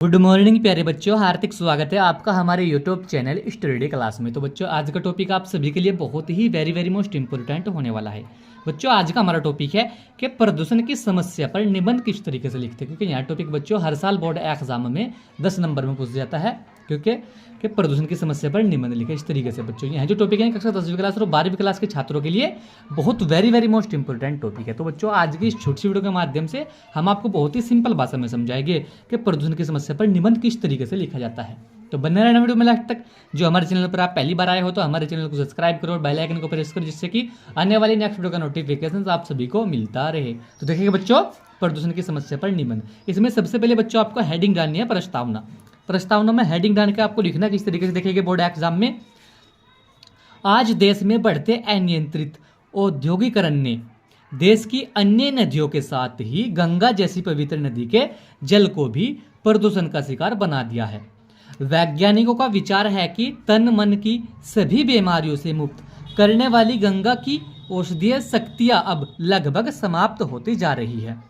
Good morning प्यारे बच्चों, हार्दिक स्वागत है आपका हमारे यूट्यूब चैनल स्टडी क्लास में। तो बच्चों, आज का टॉपिक आप सभी के लिए बहुत ही वेरी मोस्ट इंपॉर्टेंट होने वाला है। बच्चों, आज का हमारा टॉपिक है कि प्रदूषण की समस्या पर निबंध किस तरीके से लिखते हैं, क्योंकि यह टॉपिक बच्चों हर साल बोर्ड एग्जाम में 10 नंबर में पूछ जाता है, क्योंकि कि प्रदूषण की समस्या पर निबंध लिखे। इस तरीके से बच्चों यह जो टॉपिक है कक्षा 10वीं क्लास और 12वीं क्लास के छात्रों के लिए बहुत वेरी मोस्ट इंपॉर्टेंट टॉपिक है। तो बच्चों, आज की इस छोटी सी वीडियो के माध्यम से हम आपको बहुत ही सिंपल भाषा में समझाएंगे कि प्रदूषण की समस्या पर निबंध किस तरीके से लिखा जाता है। तो बने रहना वीडियो में लास्ट तक। जो हमारे चैनल पर आप पहली बार आए हो तो हमारे चैनल को सब्सक्राइब करो और बेल आइकन को प्रेस करो, जिससे कि आने वाली नेक्स्ट वीडियो का नोटिफिकेशन आप सभी को मिलता रहे। तो देखिए बच्चों, प्रदूषण की समस्या पर निबंध, इसमें सबसे पहले बच्चों आपको हेडिंग डालनी है प्रस्तावना। प्रस्तावना में हेडिंग डाल के आपको लिखना किस तरीके से देखेंगे बोर्ड एग्जाम में। आज देश में बढ़ते अनियंत्रित औद्योगिकरण ने देश की अन्य नदियों के साथ ही गंगा जैसी पवित्र नदी के जल को भी प्रदूषण का शिकार बना दिया है। वैज्ञानिकों का विचार है कि तन मन की सभी बीमारियों से मुक्त करने वाली गंगा की औषधीय शक्तियां अब लगभग समाप्त होती जा रही है।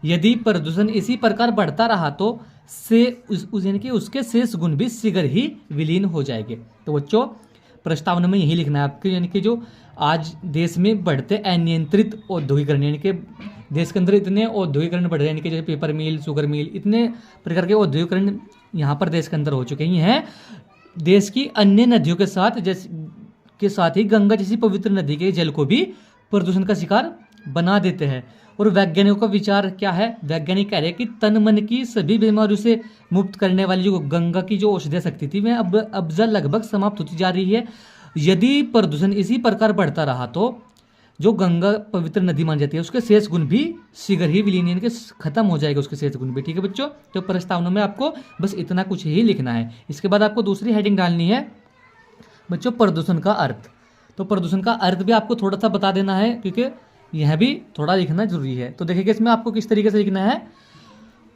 यदि प्रदूषण इसी प्रकार बढ़ता रहा तो यानी कि उसके शेष गुण भी शीघ्र ही विलीन हो जाएंगे। तो बच्चों, प्रस्तावना में यही लिखना है आपके, यानी कि जो आज देश में बढ़ते अनियंत्रित औद्योगिकरण, यानी कि देश के अंदर इतने औद्योगिकरण बढ़ रहे हैं, यानी कि जैसे पेपर मिल, शुगर मिल, इतने प्रकार के औद्योगिकरण यहाँ पर देश के अंदर हो चुके हैं। देश की अन्य नदियों के साथ ही गंगा जैसी पवित्र नदी के जल को भी प्रदूषण का शिकार बना देते हैं। और वैज्ञानिकों का विचार क्या है, वैज्ञानिक कह रहे हैं कि तन मन की सभी बीमारियों से मुक्त करने वाली जो गंगा की जो औषधीय शक्ति थी वह अब लगभग समाप्त होती जा रही है। यदि प्रदूषण इसी प्रकार बढ़ता रहा तो जो गंगा पवित्र नदी मान जाती है उसके शेष गुण भी शीघ्र ही विलीन, यानी कि खत्म हो जाएगा उसके शेष गुण भी। ठीक है बच्चों, तो प्रस्तावना में आपको बस इतना कुछ ही लिखना है। इसके बाद आपको दूसरी हेडिंग डालनी है बच्चों, प्रदूषण का अर्थ। तो प्रदूषण का अर्थ भी आपको थोड़ा सा बता देना है, क्योंकि यह भी थोड़ा लिखना जरूरी है। तो देखिए इसमें आपको किस तरीके से लिखना है,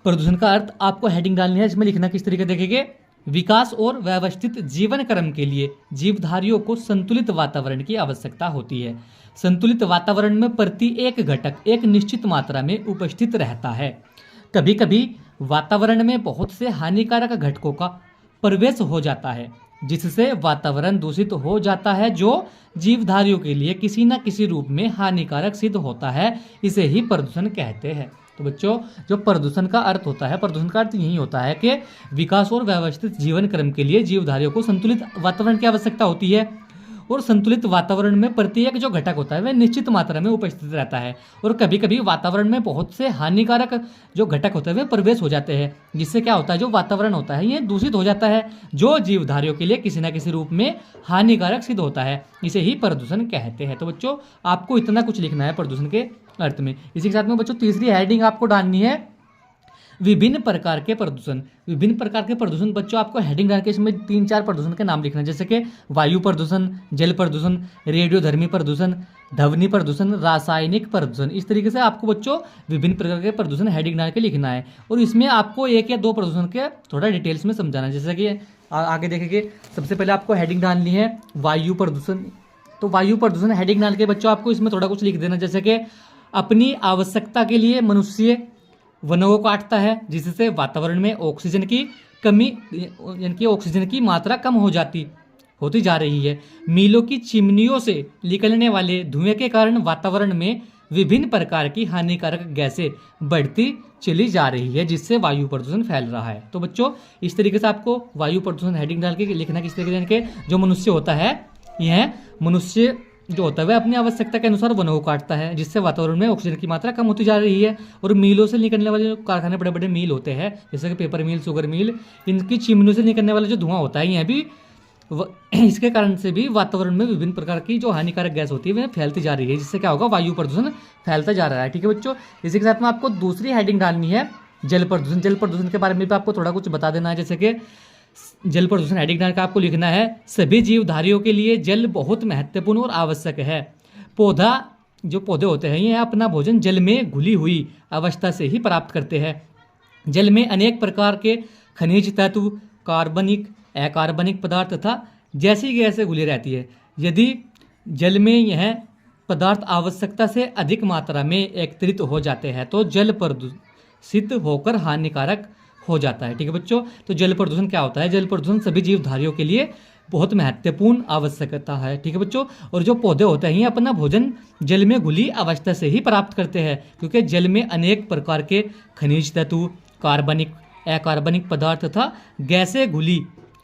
प्रदूषण का अर्थ आपको हेडिंग डालनी है। इसमें लिखना किस तरीके देखेंगे, विकास और व्यवस्थित जीवन क्रम के लिए जीवधारियों को संतुलित वातावरण की आवश्यकता होती है। संतुलित वातावरण में प्रति एक घटक एक निश्चित मात्रा में उपस्थित रहता है। कभी कभी वातावरण में बहुत से हानिकारक घटकों का प्रवेश हो जाता है, जिससे वातावरण दूषित हो जाता है, जो जीवधारियों के लिए किसी न किसी रूप में हानिकारक सिद्ध होता है। इसे ही प्रदूषण कहते हैं। तो बच्चों, जो प्रदूषण का अर्थ होता है, प्रदूषण का अर्थ यही होता है कि विकास और व्यवस्थित जीवन क्रम के लिए जीवधारियों को संतुलित वातावरण की आवश्यकता होती है, और संतुलित वातावरण में प्रत्येक जो घटक होता है वह निश्चित मात्रा में उपस्थित रहता है। और कभी कभी वातावरण में बहुत से हानिकारक जो घटक होते हैं वे प्रवेश हो जाते हैं, जिससे क्या होता है, जो वातावरण होता है ये दूषित हो जाता है, जो जीवधारियों के लिए किसी न किसी रूप में हानिकारक सिद्ध होता है। इसे ही प्रदूषण कहते हैं। तो बच्चों, आपको इतना कुछ लिखना है प्रदूषण के अर्थ में। इसी के साथ में बच्चों तीसरी हेडिंग आपको डालनी है, विभिन्न प्रकार के प्रदूषण। विभिन्न प्रकार के प्रदूषण बच्चों आपको हेडिंग डाल के इसमें 3-4 प्रदूषण के नाम लिखना है, जैसे कि वायु प्रदूषण, जल प्रदूषण, रेडियोधर्मी प्रदूषण, ध्वनि प्रदूषण, रासायनिक प्रदूषण। इस तरीके से आपको बच्चों विभिन्न प्रकार के प्रदूषण हेडिंग डाल के लिखना है। और इसमें आपको 1 या 2 प्रदूषण के थोड़ा डिटेल्स में समझाना है, जैसे कि आगे देखेंगे। सबसे पहले आपको हेडिंग डालनी है वायु प्रदूषण। तो वायु प्रदूषण हेडिंग डाल के बच्चों आपको इसमें थोड़ा कुछ लिख देना, जैसे कि अपनी आवश्यकता के लिए मनुष्य वनों को काटता है, जिससे वातावरण में ऑक्सीजन की कमी, यानी कि ऑक्सीजन की मात्रा कम होती जा रही है। मीलों की चिमनियों से निकलने वाले धुएं के कारण वातावरण में विभिन्न प्रकार की हानिकारक गैसें बढ़ती चली जा रही है, जिससे वायु प्रदूषण फैल रहा है। तो बच्चों, इस तरीके से आपको वायु प्रदूषण हेडिंग डाल के लिखना किस तरीके से, जो मनुष्य होता है, यह मनुष्य जो होता है वह अपनी आवश्यकता के अनुसार वनों को काटता है, जिससे वातावरण में ऑक्सीजन की मात्रा कम होती जा रही है। और मीलों से निकलने वाले जो कारखाने, बड़े बड़े मील होते हैं, जैसे कि पेपर मिल, शुगर मिल, इनकी चिमनियों से निकलने वाला जो धुआं होता है, यह भी इसके कारण से भी वातावरण में विभिन्न प्रकार की जो हानिकारक गैस होती है वह फैलती जा रही है, जिससे क्या होगा, वायु प्रदूषण फैलता जा रहा है। ठीक है बच्चों, इसी के साथ में आपको दूसरी हेडिंग डालनी है जल प्रदूषण। जल प्रदूषण के बारे में भी आपको थोड़ा कुछ बता देना है, जैसे कि जल प्रदूषण हेडिंग डाल के आपको लिखना है, सभी जीवधारियों के लिए जल बहुत महत्वपूर्ण और आवश्यक है। जो पौधे होते हैं ये अपना भोजन जल में घुली हुई अवस्था से ही प्राप्त करते हैं। जल में अनेक प्रकार के खनिज तत्व, कार्बनिक, अकार्बनिक पदार्थ तथा जैसी गैसें घुली रहती है। यदि जल में यह पदार्थ आवश्यकता से अधिक मात्रा में एकत्रित हो जाते हैं तो जल प्रदूषित होकर हानिकारक हो जाता है। ठीक है बच्चों, तो जल प्रदूषण क्या होता है? जल प्रदूषण सभी जीवधारियों के लिए बहुत महत्वपूर्ण आवश्यकता है। ठीक है बच्चों, और जो पौधे होते हैं ये अपना भोजन जल में घुली अवस्था से ही प्राप्त करते हैं, क्योंकि जल में अनेक प्रकार के खनिज तत्व, कार्बनिक, अकार्बनिक पदार्थ तथा गैसें घुली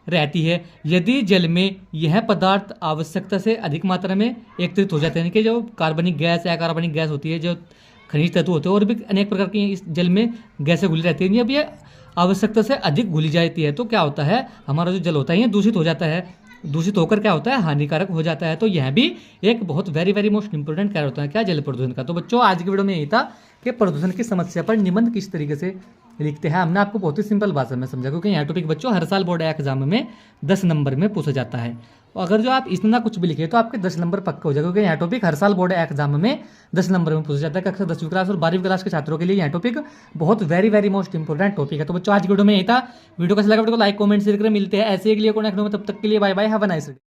रहती है। यदि जल में यह पदार्थ आवश्यकता से अधिक मात्रा में एकत्रित हो जाते हैं, कि जो कार्बनिक गैस, अकार्बनिक गैस होती है, जो खनिज तत्व होते हैं और भी अनेक प्रकार की इस जल में गैसें घुली रहती हैं, जब ये आवश्यकता से अधिक घुली जाती है तो क्या होता है, हमारा जो जल होता है ये दूषित हो जाता है। दूषित होकर क्या होता है, हानिकारक हो जाता है। तो यह भी एक बहुत वेरी वेरी मोस्ट इंपॉर्टेंट कार्य होता है, क्या, जल प्रदूषण का। तो बच्चों आज की वीडियो में यही था कि प्रदूषण की समस्या पर निबंध किस तरीके से लिखते हैं। हमने आपको बहुत ही सिंपल भाषा में समझा, क्योंकि यह टॉपिक बच्चों हर साल बोर्ड एग्जाम में 10 नंबर में पूछा जाता है। अगर जो आप इतना कुछ भी लिखे तो आपके 10 नंबर पक्का हो जाएगा, क्योंकि यह टॉपिक हर साल बोर्ड एग्जाम में 10 नंबर में पूछा जाता है। कक्षा 10वीं क्लास और 12वीं क्लास के छात्रों के लिए यह टॉपिक बहुत very very most important topic है। तो बच्चों आज की वीडियो में यही था। वीडियो कैसा लगा, वीडियो को लाइक कमेंट शेयर करें। मिलते हैं ऐसे एक लिए कॉन्टेक्ट में, तब तक के लिए bye bye, have a nice day.